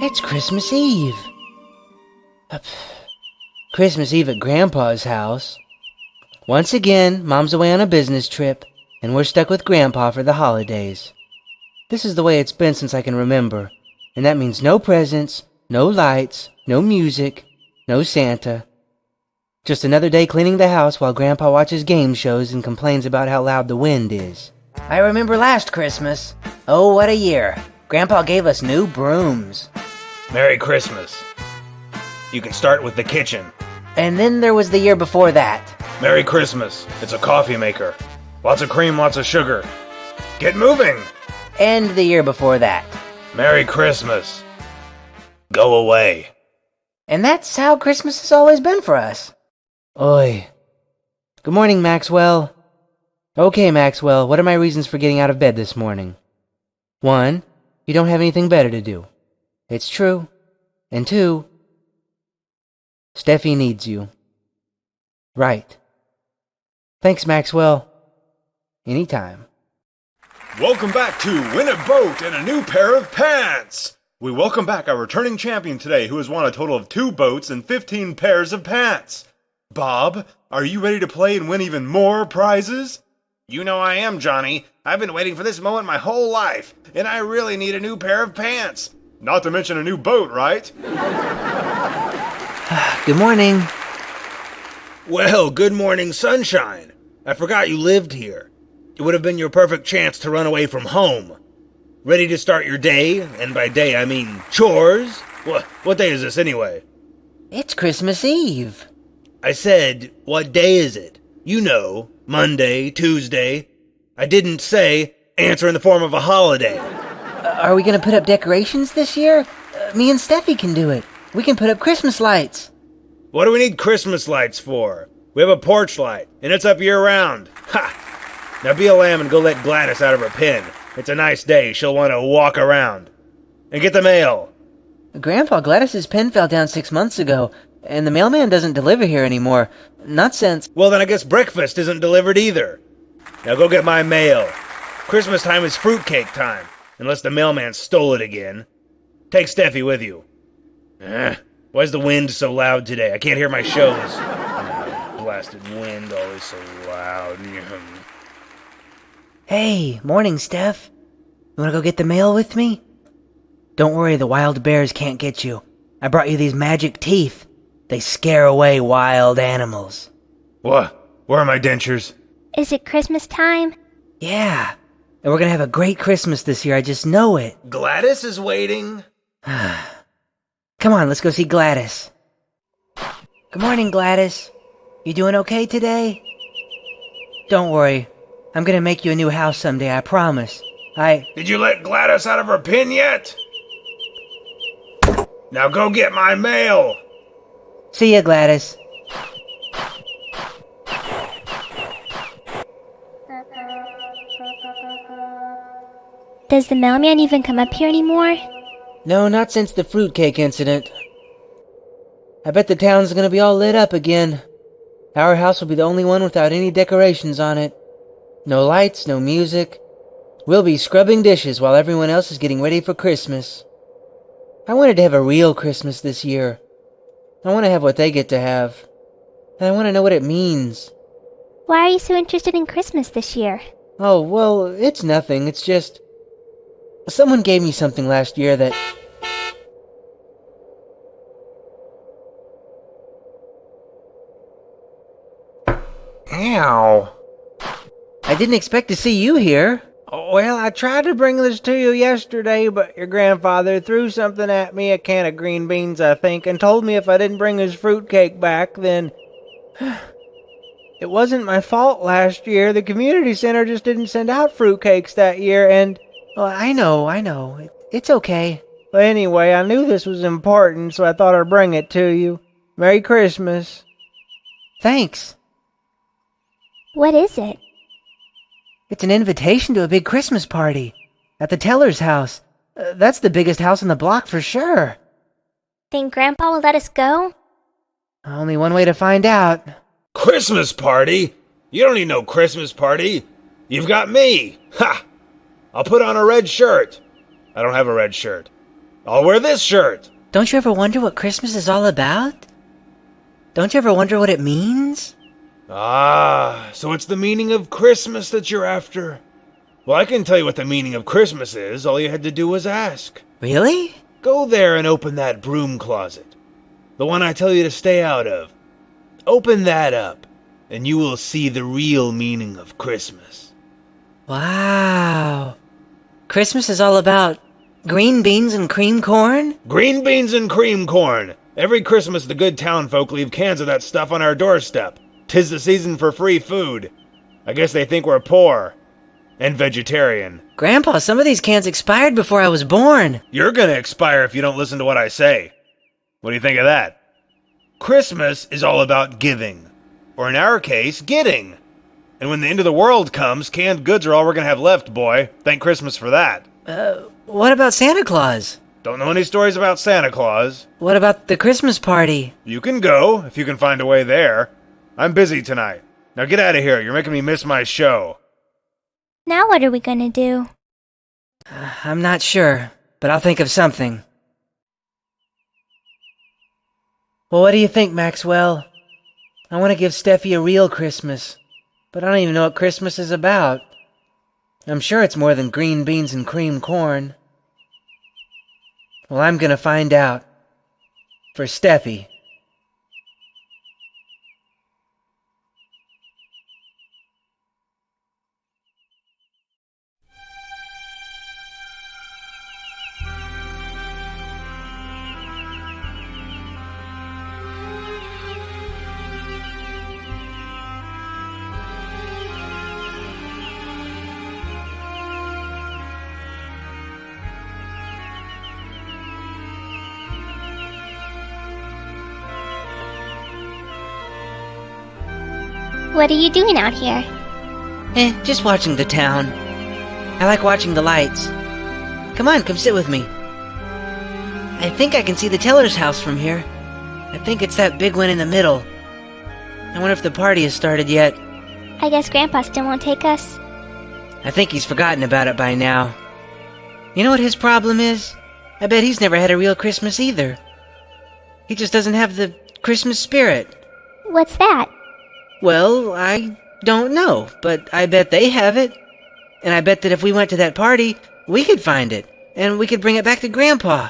It's Christmas Eve. Christmas Eve at Grandpa's house. Once again, Mom's away on a business trip, and we're stuck with Grandpa for the holidays. This is the way it's been since I can remember, and that means no presents, no lights, no music, no Santa. Just another day cleaning the house while Grandpa watches game shows and complains about how loud the wind is. I remember last Christmas. Oh, what a year. Grandpa gave us new brooms. Merry Christmas. You can start with the kitchen. And then there was the year before that. Merry Christmas. It's a coffee maker. Lots of cream, lots of sugar. Get moving! And the year before that. Merry Christmas. Go away. And that's how Christmas has always been for us. Oi. Good morning, Maxwell. Okay, Maxwell, what are my reasons for getting out of bed this morning? 1, you don't have anything better to do. It's true. And 2, Steffi needs you. Right. Thanks, Maxwell. Anytime. Welcome back to Win a Boat and a New Pair of Pants! We welcome back our returning champion today who has won a total of 2 boats and 15 pairs of pants. Bob, are you ready to play and win even more prizes? You know I am, Johnny. I've been waiting for this moment my whole life, and I really need a new pair of pants. Not to mention a new boat, right? Good morning. Well, good morning, sunshine. I forgot you lived here. It would have been your perfect chance to run away from home. Ready to start your day? And by day, I mean chores? What day is this anyway? It's Christmas Eve. I said, what day is it? You know, Monday, Tuesday. I didn't say answer in the form of a holiday. Are we going to put up decorations this year? Me and Steffi can do it. We can put up Christmas lights. What do we need Christmas lights for? We have a porch light, and it's up year-round. Ha! Now be a lamb and go let Gladys out of her pen. It's a nice day. She'll want to walk around. And get the mail. Grandpa, Gladys's pen fell down 6 months ago, and the mailman doesn't deliver here anymore. Not since... Well, then I guess breakfast isn't delivered either. Now go get my mail. Christmas time is fruitcake time, unless the mailman stole it again. Take Steffi with you. Why's the wind so loud today? I can't hear my shows. Blasted wind, always so loud. Hey, morning, Steph. You want to go get the mail with me? Don't worry, the wild bears can't get you. I brought you these magic teeth. They scare away wild animals. What? Where are my dentures? Is it Christmas time? Yeah, and we're gonna have a great Christmas this year, I just know it. Gladys is waiting. Come on, let's go see Gladys. Good morning, Gladys. You doing okay today? Don't worry, I'm gonna make you a new house someday, I promise. Did you let Gladys out of her pen yet? Now go get my mail! See ya, Gladys. Does the mailman even come up here anymore? No, not since the fruitcake incident. I bet the town's gonna be all lit up again. Our house will be the only one without any decorations on it. No lights, no music. We'll be scrubbing dishes while everyone else is getting ready for Christmas. I wanted to have a real Christmas this year. I want to have what they get to have. And I want to know what it means. Why are you so interested in Christmas this year? Oh, well, it's nothing. It's just... Someone gave me something last year that... Ow. I didn't expect to see you here. Well, I tried to bring this to you yesterday, but your grandfather threw something at me, a can of green beans, I think, and told me if I didn't bring his fruitcake back, then... It wasn't my fault last year. The community center just didn't send out fruitcakes that year, and... Well, I know. It's okay. Well, anyway, I knew this was important, so I thought I'd bring it to you. Merry Christmas. Thanks. What is it? It's an invitation to a big Christmas party at the teller's house. That's the biggest house on the block for sure. Think Grandpa will let us go? Only one way to find out. Christmas party? You don't need no Christmas party. You've got me. Ha! I'll put on a red shirt. I don't have a red shirt. I'll wear this shirt. Don't you ever wonder what Christmas is all about? Don't you ever wonder what it means? Ah, so it's the meaning of Christmas that you're after. Well, I can tell you what the meaning of Christmas is. All you had to do was ask. Really? Go there and open that broom closet. The one I tell you to stay out of. Open that up, and you will see the real meaning of Christmas. Wow. Christmas is all about green beans and cream corn? Green beans and cream corn. Every Christmas the good town folk leave cans of that stuff on our doorstep. 'Tis the season for free food. I guess they think we're poor. And vegetarian. Grandpa, some of these cans expired before I was born. You're gonna expire if you don't listen to what I say. What do you think of that? Christmas is all about giving. Or in our case, getting. And when the end of the world comes, canned goods are all we're gonna have left, boy. Thank Christmas for that. What about Santa Claus? Don't know any stories about Santa Claus. What about the Christmas party? You can go, if you can find a way there. I'm busy tonight. Now get out of here. You're making me miss my show. Now what are we gonna do? I'm not sure, but I'll think of something. Well, what do you think, Maxwell? I want to give Steffi a real Christmas, but I don't even know what Christmas is about. I'm sure it's more than green beans and cream corn. Well, I'm gonna find out. For Steffi. What are you doing out here? Just watching the town. I like watching the lights. Come on, come sit with me. I think I can see the teller's house from here. I think it's that big one in the middle. I wonder if the party has started yet. I guess Grandpa still won't take us. I think he's forgotten about it by now. You know what his problem is? I bet he's never had a real Christmas either. He just doesn't have the Christmas spirit. What's that? Well, I don't know, but I bet they have it. And I bet that if we went to that party, we could find it, and we could bring it back to Grandpa.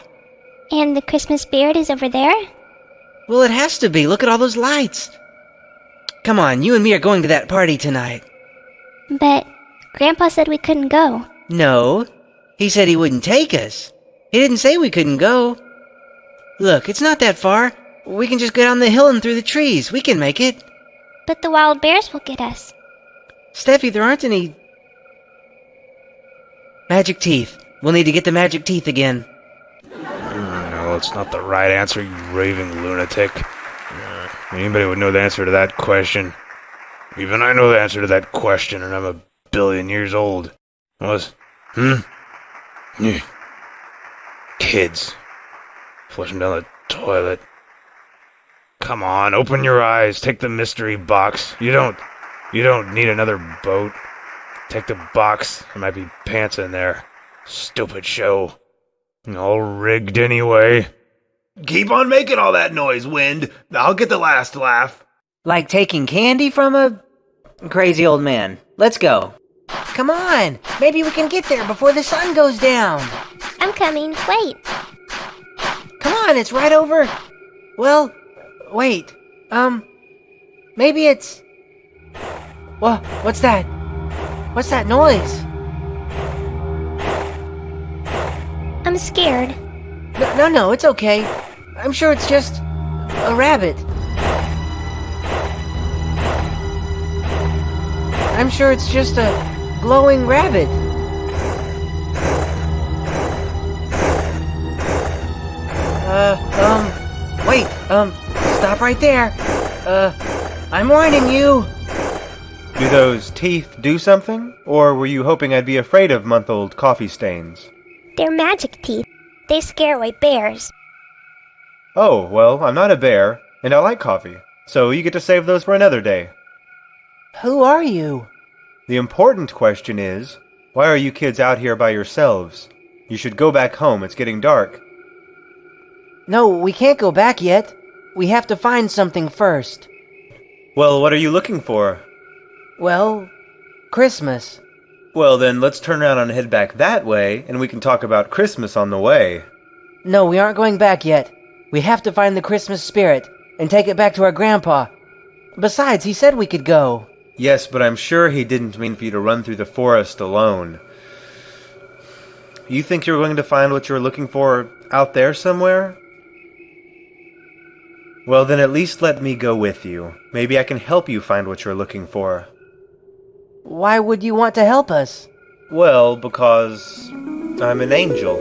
And the Christmas spirit is over there? Well, it has to be. Look at all those lights. Come on, you and me are going to that party tonight. But Grandpa said we couldn't go. No, he said he wouldn't take us. He didn't say we couldn't go. Look, it's not that far. We can just go down the hill and through the trees. We can make it. But the wild bears will get us. Steffi, there aren't any... magic teeth. We'll need to get the magic teeth again. No, it's not the right answer, you raving lunatic. Anybody would know the answer to that question. Even I know the answer to that question, and I'm a billion years old. Kids. Flush them down the toilet. Come on, open your eyes. Take the mystery box. You don't need another boat. Take the box. There might be pants in there. Stupid show. All rigged anyway. Keep on making all that noise, Wind. I'll get the last laugh. Like taking candy from a crazy old man. Let's go. Come Come on! Maybe we can get there before the sun goes down! I'm coming. Wait. Come on, it's right over... Well, wait. Maybe it's... Well, what's that? What's that noise? I'm scared. No, it's okay. I'm sure it's just a rabbit. I'm sure it's just a glowing rabbit. Wait, stop right there. I'm warning you. Do those teeth do something? Or were you hoping I'd be afraid of month-old coffee stains? They're magic teeth. They scare away bears. Oh, well, I'm not a bear, and I like coffee, so you get to save those for another day. Who are you? The important question is, why are you kids out here by yourselves? You should go back home, it's getting dark. No, we can't go back yet. We have to find something first. Well, what are you looking for? Well, Christmas. Well, then let's turn around and head back that way, and we can talk about Christmas on the way. No, we aren't going back yet. We have to find the Christmas spirit and take it back to our grandpa. Besides, he said we could go. Yes, but I'm sure he didn't mean for you to run through the forest alone. You think you're going to find what you're looking for out there somewhere? Well, then at least let me go with you. Maybe I can help you find what you're looking for. Why would you want to help us? Well, because I'm an angel.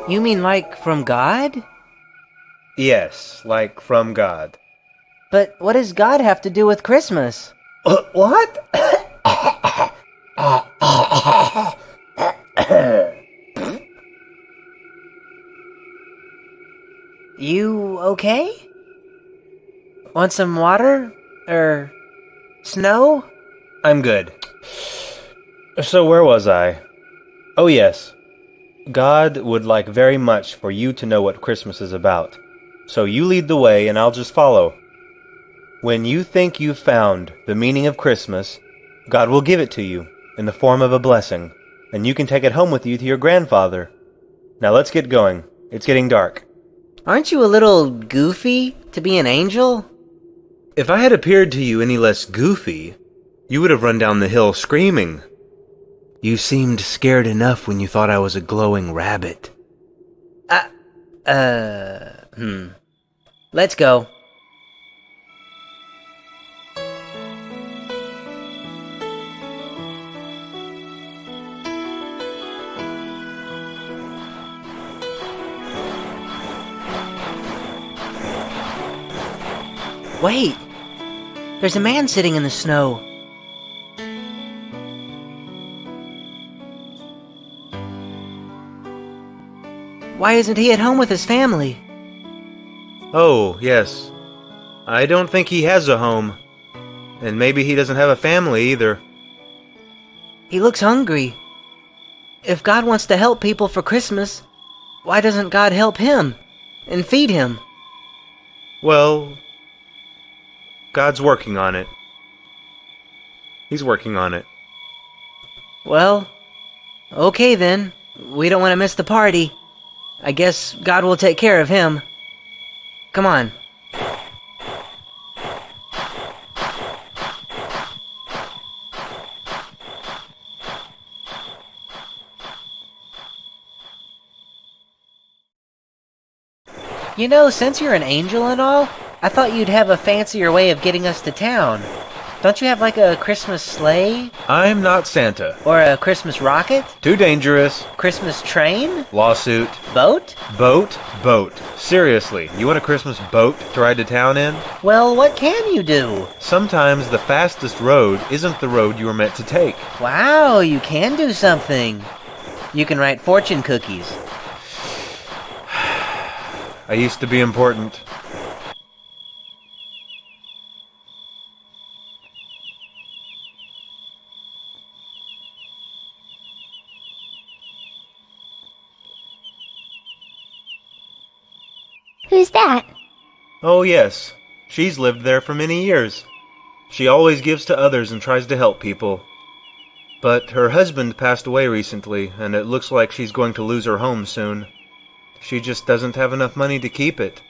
You mean like from God? Yes, like from God. But what does God have to do with Christmas? What? You okay? Want some water? Or snow? I'm good. So where was I? Oh yes. God would like very much for you to know what Christmas is about. So you lead the way and I'll just follow. When you think you've found the meaning of Christmas, God will give it to you in the form of a blessing, and you can take it home with you to your grandfather. Now let's get going. It's getting dark. Aren't you a little goofy to be an angel? If I had appeared to you any less goofy, you would have run down the hill screaming. You seemed scared enough when you thought I was a glowing rabbit. Let's go. Wait! There's a man sitting in the snow. Why isn't he at home with his family? Oh, yes. I don't think he has a home. And maybe he doesn't have a family either. He looks hungry. If God wants to help people for Christmas, why doesn't God help him and feed him? Well, God's working on it. He's working on it. Well, okay then. We don't want to miss the party. I guess God will take care of him. Come on. You know, since you're an angel and all, I thought you'd have a fancier way of getting us to town. Don't you have like a Christmas sleigh? I'm not Santa. Or a Christmas rocket? Too dangerous. Christmas train? Lawsuit. Boat? Boat. Seriously, you want a Christmas boat to ride to town in? Well, what can you do? Sometimes the fastest road isn't the road you were meant to take. Wow, you can do something. You can write fortune cookies. I used to be important. Who's that? Oh yes, she's lived there for many years. She always gives to others and tries to help people. But her husband passed away recently, and it looks like she's going to lose her home soon. She just doesn't have enough money to keep it.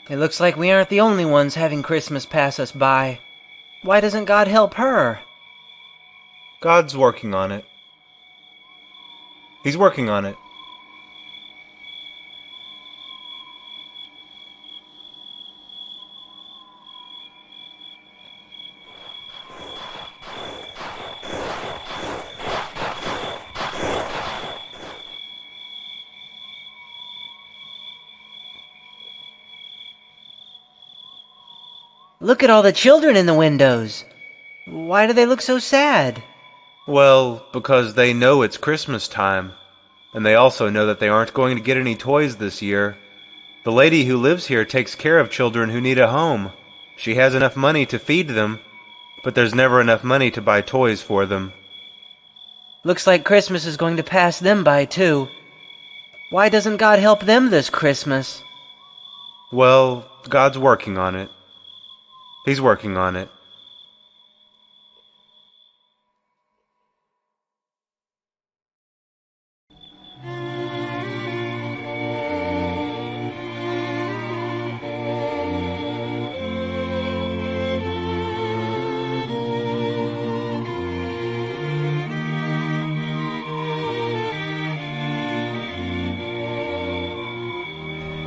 It looks like we aren't the only ones having Christmas pass us by. Why doesn't God help her? God's working on it. He's working on it. Look at all the children in the windows. Why do they look so sad? Well, because they know it's Christmas time. And they also know that they aren't going to get any toys this year. The lady who lives here takes care of children who need a home. She has enough money to feed them, but there's never enough money to buy toys for them. Looks like Christmas is going to pass them by, too. Why doesn't God help them this Christmas? Well, God's working on it. He's working on it.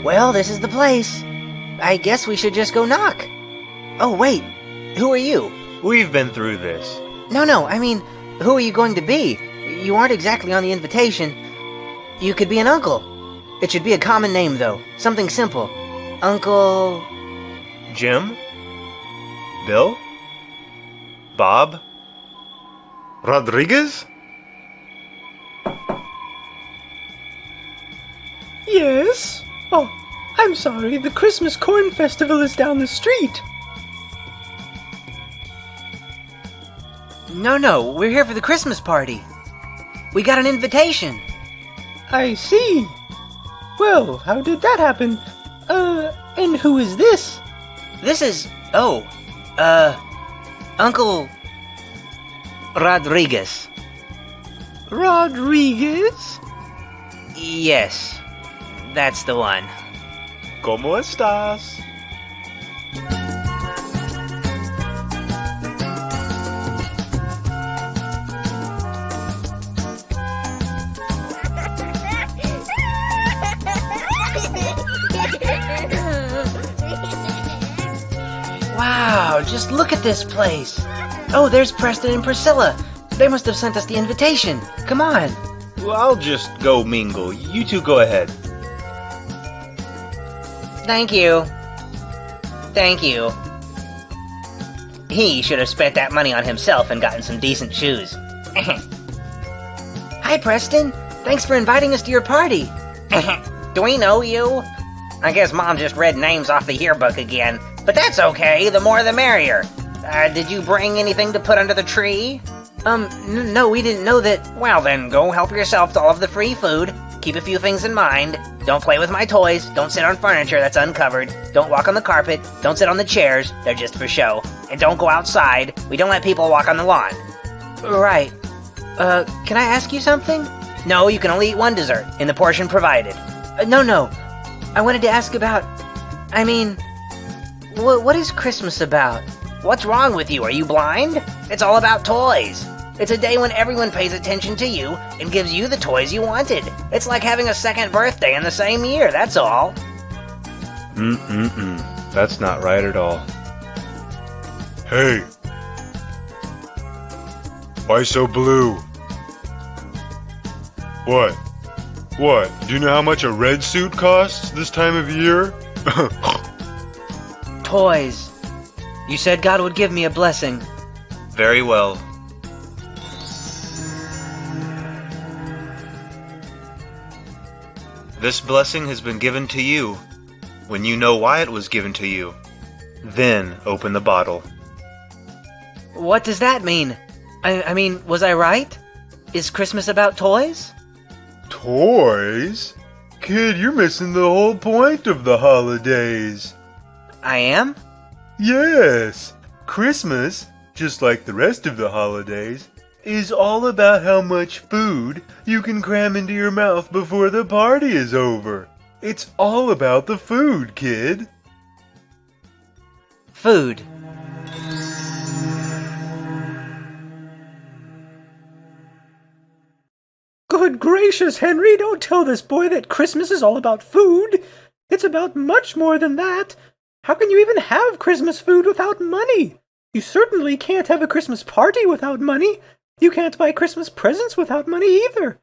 Well, this is the place. I guess we should just go knock. Oh, wait. Who are you? We've been through this. No, I mean, who are you going to be? You aren't exactly on the invitation. You could be an uncle. It should be a common name, though. Something simple. Uncle... Jim? Bill? Bob? Rodriguez? Yes? Oh, I'm sorry, the Christmas Corn Festival is down the street. No, we're here for the Christmas party. We got an invitation. I see. Well, how did that happen? And who is this? This is... Uncle... Rodriguez. Rodriguez? Yes, that's the one. ¿Cómo estás? Wow, just look at this place. Oh, there's Preston and Priscilla. They must have sent us the invitation. Come on. Well, I'll just go mingle. You two go ahead. Thank you. He should have spent that money on himself and gotten some decent shoes. Hi, Preston. Thanks for inviting us to your party. Do we know you? I guess Mom just read names off the yearbook again. But that's okay. The more the merrier. Did you bring anything to put under the tree? No, we didn't know that. Well, then go help yourself to all of the free food. Keep a few things in mind. Don't play with my toys. Don't sit on furniture that's uncovered. Don't walk on the carpet. Don't sit on the chairs. They're just for show. And don't go outside. We don't let people walk on the lawn. Right. Can I ask you something? No, you can only eat one dessert, in the portion provided. No. I wanted to ask about... what is Christmas about? What's wrong with you? Are you blind? It's all about toys. It's a day when everyone pays attention to you and gives you the toys you wanted. It's like having a second birthday in the same year, that's all. That's not right at all. Hey! Why so blue? What? Do you know how much a red suit costs this time of year? Toys. You said God would give me a blessing. Very well. This blessing has been given to you. When you know why it was given to you, then open the bottle. What does that mean? I mean, was I right? Is Christmas about toys? Toys? Kid, you're missing the whole point of the holidays. I am? Yes. Christmas, just like the rest of the holidays, is all about how much food you can cram into your mouth before the party is over. It's all about the food, kid. Food. Good gracious, Henry, don't tell this boy that Christmas is all about food. It's about much more than that. How can you even have Christmas food without money? You certainly can't have a Christmas party without money. You can't buy Christmas presents without money either.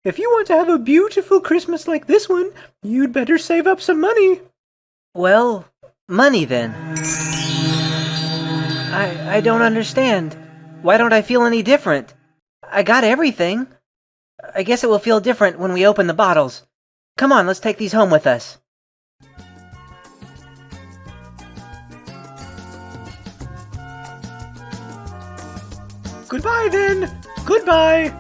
If you want to have a beautiful Christmas like this one, you'd better save up some money. Well, money then. I don't understand. Why don't I feel any different? I got everything. I guess it will feel different when we open the bottles. Come on, let's take these home with us. Goodbye then. Goodbye.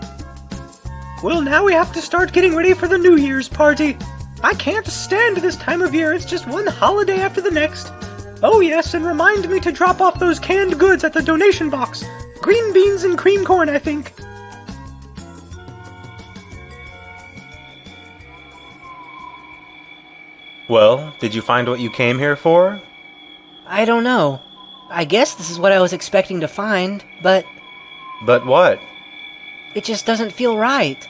Well, now we have to start getting ready for the New Year's party. I can't stand this time of year. It's just one holiday after the next. Oh yes, and remind me to drop off those canned goods at the donation box. Green beans and cream corn, I think. Well, did you find what you came here for? I don't know. I guess this is what I was expecting to find, but But what? it just doesn't feel right.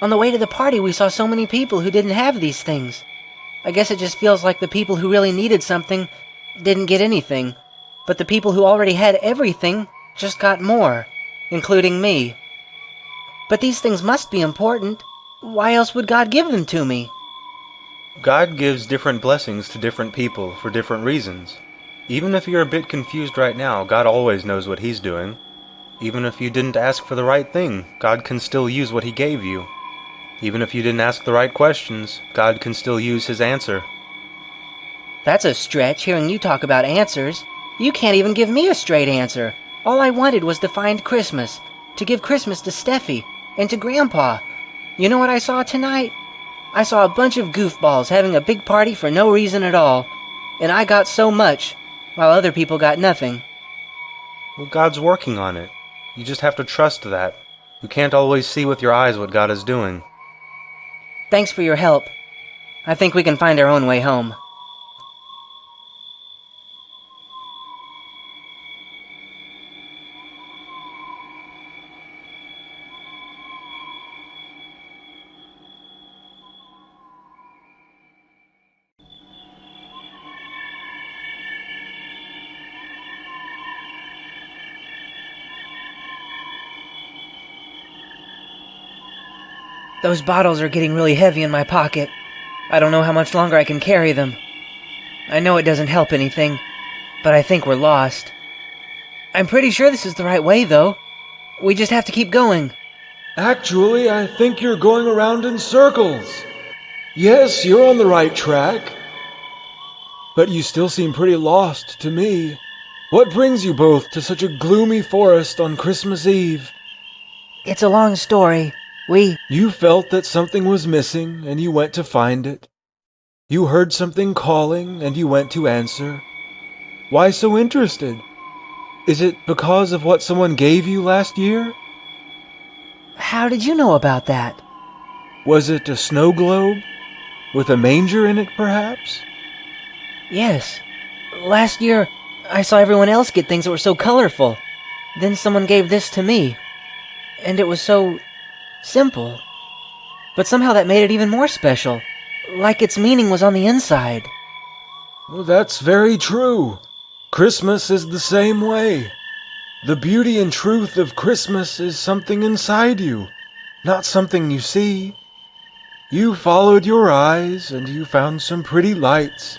On the way to the party, we saw so many people who didn't have these things. I guess it just feels like the people who really needed something didn't get anything, but the people who already had everything just got more, including me. But these things must be important. Why else would God give them to me? God gives different blessings to different people for different reasons. Even if you're a bit confused right now, God always knows what He's doing. Even if you didn't ask for the right thing, God can still use what He gave you. Even if you didn't ask the right questions, God can still use His answer. That's a stretch, hearing you talk about answers. You can't even give me a straight answer. All I wanted was to find Christmas, to give Christmas to Steffi, and to Grandpa. You know what I saw tonight? I saw a bunch of goofballs having a big party for no reason at all, and I got so much, while other people got nothing. Well, God's working on it. You just have to trust that. You can't always see with your eyes what God is doing. Thanks for your help. I think we can find our own way home. Those bottles are getting really heavy in my pocket. I don't know how much longer I can carry them. I know it doesn't help anything, but I think we're lost. I'm pretty sure this is the right way, though. We just have to keep going. Actually, I think you're going around in circles. Yes, you're on the right track. But you still seem pretty lost to me. What brings you both to such a gloomy forest on Christmas Eve? It's a long story. You felt that something was missing, and you went to find it. You heard something calling, and you went to answer. Why so interested? Is it because of what someone gave you last year? How did you know about that? Was it a snow globe? With a manger in it, perhaps? Yes. Last year, I saw everyone else get things that were so colorful. Then someone gave this to me. And it was so simple. But somehow that made it even more special. Like its meaning was on the inside. Well, that's very true. Christmas is the same way. The beauty and truth of Christmas is something inside you, not something you see. You followed your eyes and you found some pretty lights.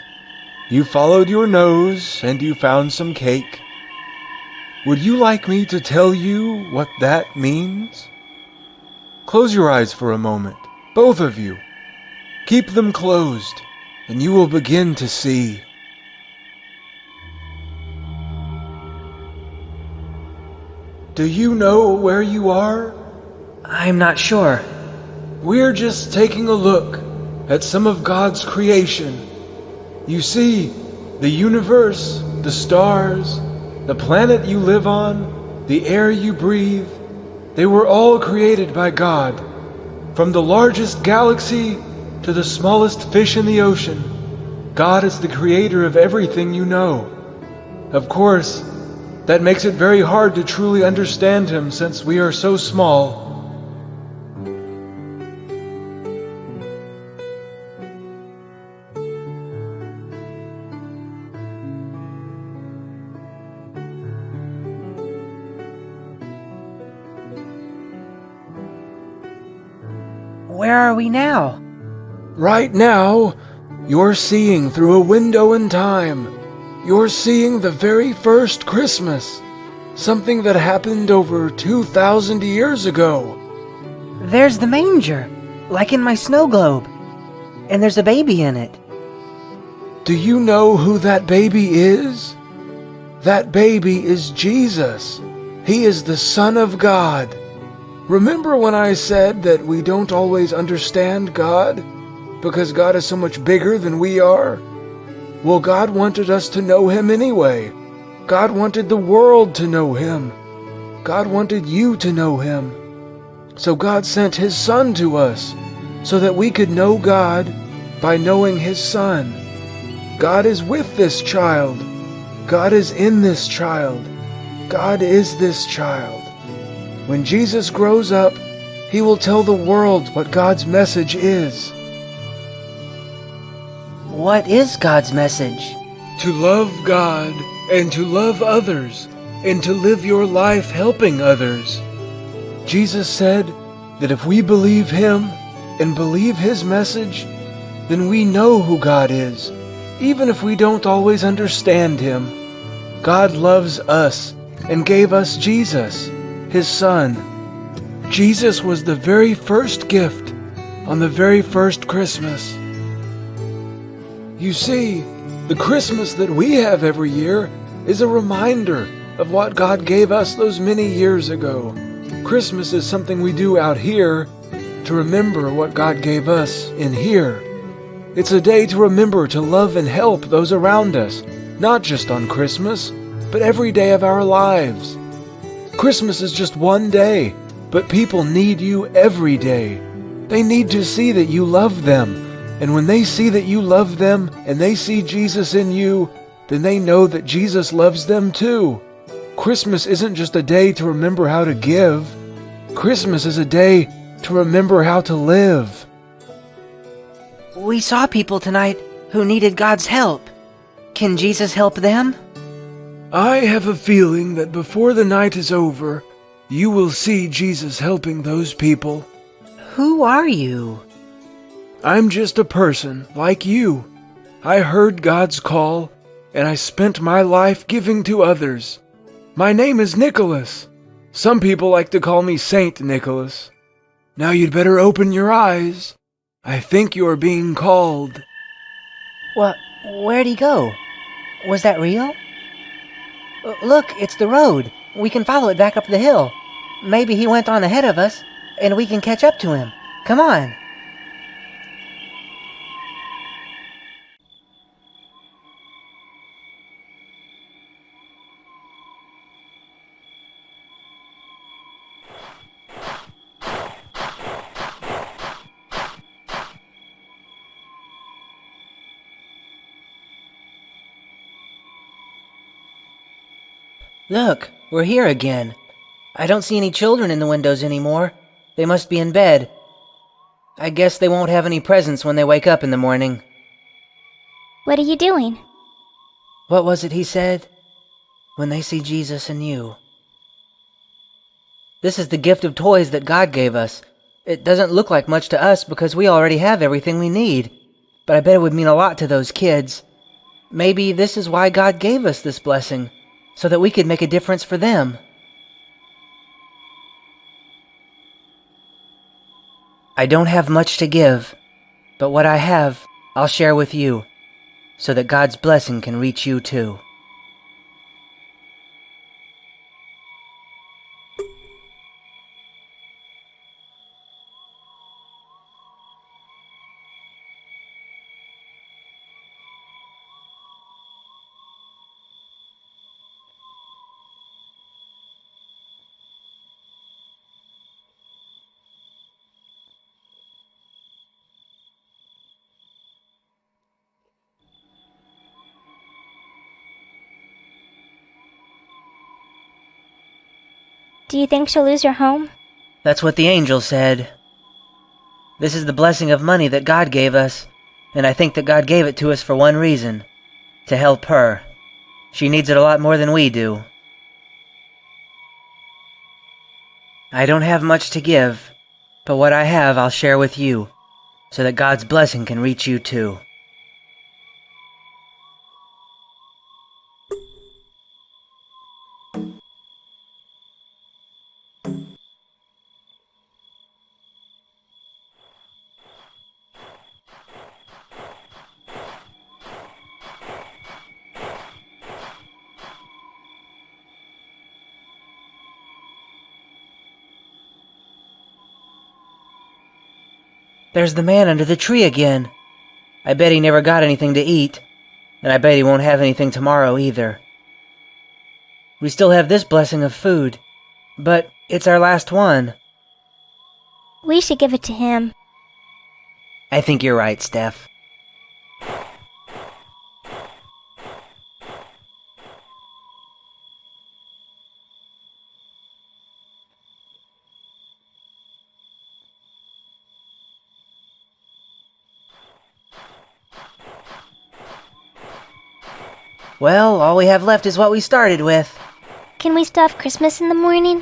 You followed your nose and you found some cake. Would you like me to tell you what that means? Close your eyes for a moment, both of you. Keep them closed, and you will begin to see. Do you know where you are? I'm not sure. We're just taking a look at some of God's creation. You see, the universe, the stars, the planet you live on, the air you breathe, They were all created by God, from the largest galaxy to the smallest fish in the ocean. God is the creator of everything you know. Of course, that makes it very hard to truly understand Him since we are so small. Where are we now? Right now, you're seeing through a window in time. You're seeing the very first Christmas, something that happened over 2,000 years ago. There's the manger, like in my snow globe. And there's a baby in it. Do you know who that baby is? That baby is Jesus. He is the Son of God. Remember when I said that we don't always understand God because God is so much bigger than we are? Well, God wanted us to know Him anyway. God wanted the world to know Him. God wanted you to know Him. So God sent His Son to us so that we could know God by knowing His Son. God is with this child. God is in this child. God is this child. When Jesus grows up, He will tell the world what God's message is. What is God's message? To love God and to love others and to live your life helping others. Jesus said that if we believe Him and believe His message, then we know who God is, even if we don't always understand Him. God loves us and gave us Jesus, His Son. Jesus was the very first gift on the very first Christmas. You see, the Christmas that we have every year is a reminder of what God gave us those many years ago. Christmas is something we do out here to remember what God gave us in here. It's a day to remember to love and help those around us, not just on Christmas, but every day of our lives. Christmas is just one day, but people need you every day. They need to see that you love them, and when they see that you love them and they see Jesus in you, then they know that Jesus loves them too. Christmas isn't just a day to remember how to give. Christmas is a day to remember how to live. We saw people tonight who needed God's help. Can Jesus help them? I have a feeling that before the night is over, you will see Jesus helping those people. Who are you? I'm just a person like you. I heard God's call, and I spent my life giving to others. My name is Nicholas. Some people like to call me Saint Nicholas. Now you'd better open your eyes. I think you're being called. Where'd he go? Was that real? Look, it's the road. We can follow it back up the hill. Maybe he went on ahead of us, and we can catch up to him. Come on. Look, we're here again. I don't see any children in the windows anymore. They must be in bed. I guess they won't have any presents when they wake up in the morning. What are you doing? What was it he said? When they see Jesus in you. This is the gift of toys that God gave us. It doesn't look like much to us because we already have everything we need. But I bet it would mean a lot to those kids. Maybe this is why God gave us this blessing, so that we could make a difference for them. I don't have much to give, but what I have, I'll share with you, so that God's blessing can reach you too. Do you think she'll lose her home? That's what the angel said. This is the blessing of money that God gave us, and I think that God gave it to us for one reason: to help her. She needs it a lot more than we do. I don't have much to give, but what I have I'll share with you, so that God's blessing can reach you too. There's the man under the tree again. I bet he never got anything to eat, and I bet he won't have anything tomorrow either. We still have this blessing of food, but it's our last one. We should give it to him. I think you're right, Steph. Well, all we have left is what we started with. Can we still have Christmas in the morning?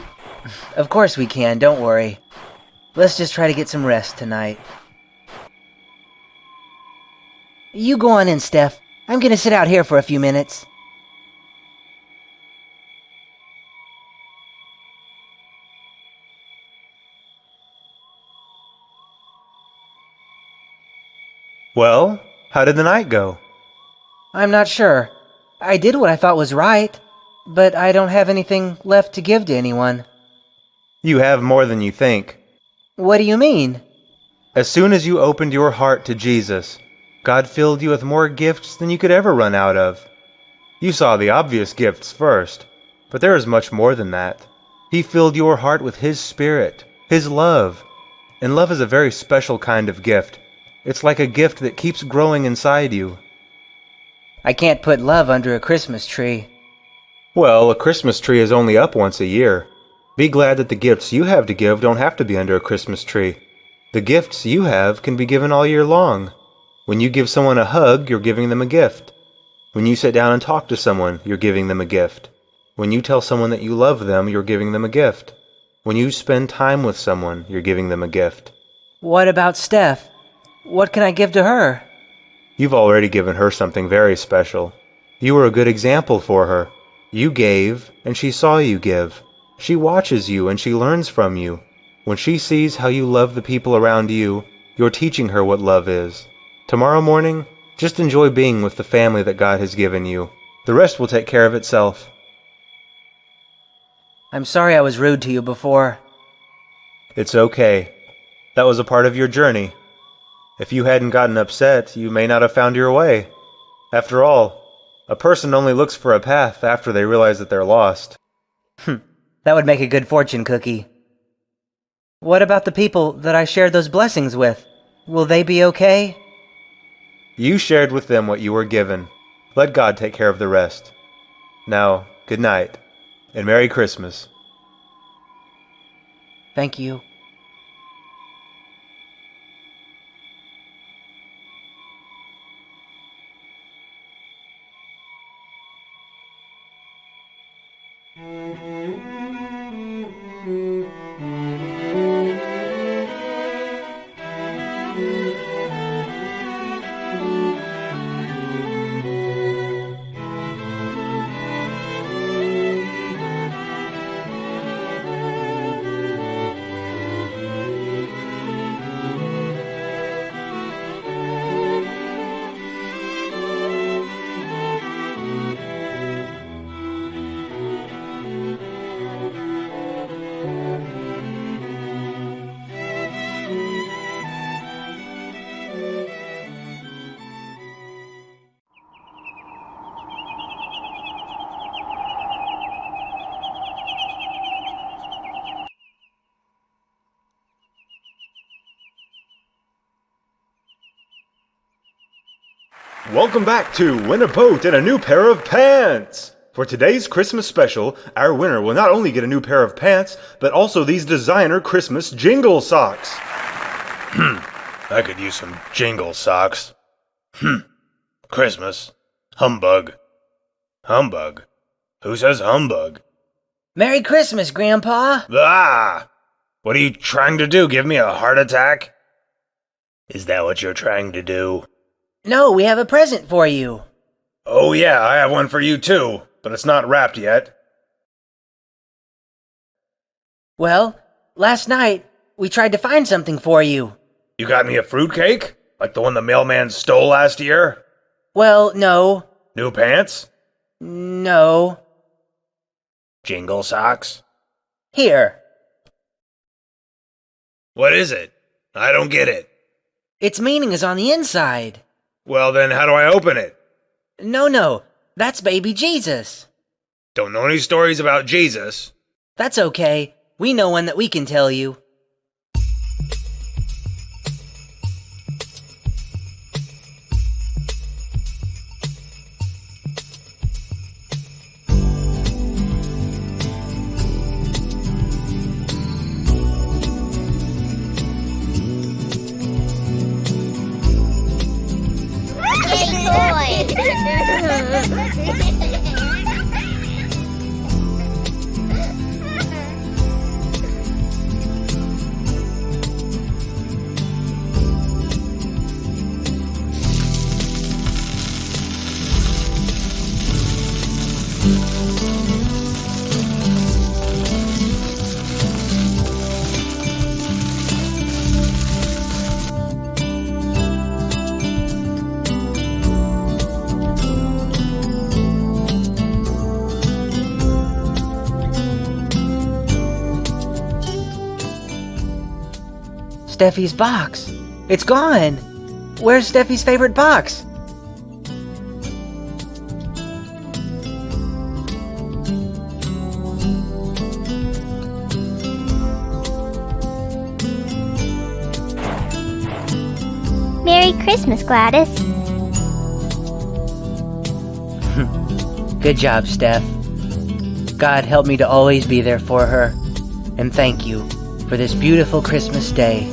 Of course we can, don't worry. Let's just try to get some rest tonight. You go on in, Steph. I'm gonna sit out here for a few minutes. Well, how did the night go? I'm not sure. I did what I thought was right, but I don't have anything left to give to anyone. You have more than you think. What do you mean? As soon as you opened your heart to Jesus, God filled you with more gifts than you could ever run out of. You saw the obvious gifts first, but there is much more than that. He filled your heart with His Spirit, His love. And love is a very special kind of gift. It's like a gift that keeps growing inside you. I can't put love under a Christmas tree. Well, a Christmas tree is only up once a year. Be glad that the gifts you have to give don't have to be under a Christmas tree. The gifts you have can be given all year long. When you give someone a hug, you're giving them a gift. When you sit down and talk to someone, you're giving them a gift. When you tell someone that you love them, you're giving them a gift. When you spend time with someone, you're giving them a gift. What about Steph? What can I give to her? You've already given her something very special. You were a good example for her. You gave, and she saw you give. She watches you, and she learns from you. When she sees how you love the people around you, you're teaching her what love is. Tomorrow morning, just enjoy being with the family that God has given you. The rest will take care of itself. I'm sorry I was rude to you before. It's okay. That was a part of your journey. If you hadn't gotten upset, you may not have found your way. After all, a person only looks for a path after they realize that they're lost. That would make a good fortune cookie. What about the people that I shared those blessings with? Will they be okay? You shared with them what you were given. Let God take care of the rest. Now, good night, and Merry Christmas. Thank you. Welcome back to Win a Boat and a New Pair of Pants! For today's Christmas special, our winner will not only get a new pair of pants, but also these designer Christmas jingle socks. I could use some jingle socks. Christmas. Humbug. Humbug? Who says humbug? Merry Christmas, Grandpa! Ah! What are you trying to do? Give me a heart attack? Is that what you're trying to do? No, we have a present for you. Oh yeah, I have one for you too, but it's not wrapped yet. Well, last night, we tried to find something for you. You got me a fruitcake? Like the one the mailman stole last year? Well, no. New pants? No. Jingle socks? Here. What is it? I don't get it. Its meaning is on the inside. Well then, how do I open it? No, that's baby Jesus. Don't know any stories about Jesus. That's okay. We know one that we can tell you. Steffi's box. It's gone. Where's Steffi's favorite box? Merry Christmas, Gladys. Good job, Steph. God help me to always be there for her. And thank you for this beautiful Christmas day.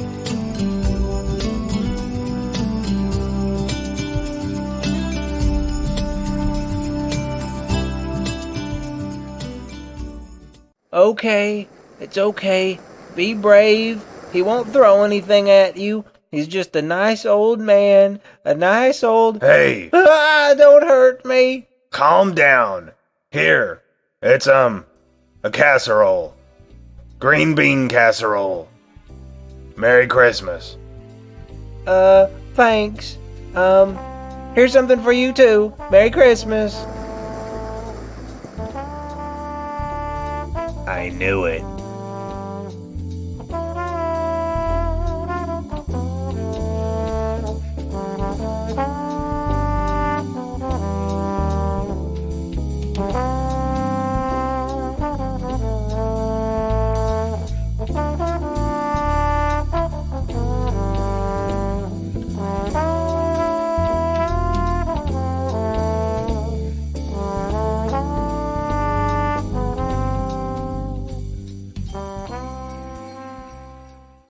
Okay, it's okay. Be brave. He won't throw anything at you. He's just a nice old man. A nice old... Hey! Ah, don't hurt me. Calm down. Here. It's, a casserole. Green bean casserole. Merry Christmas. Thanks. Here's something for you too. Merry Christmas. I knew it.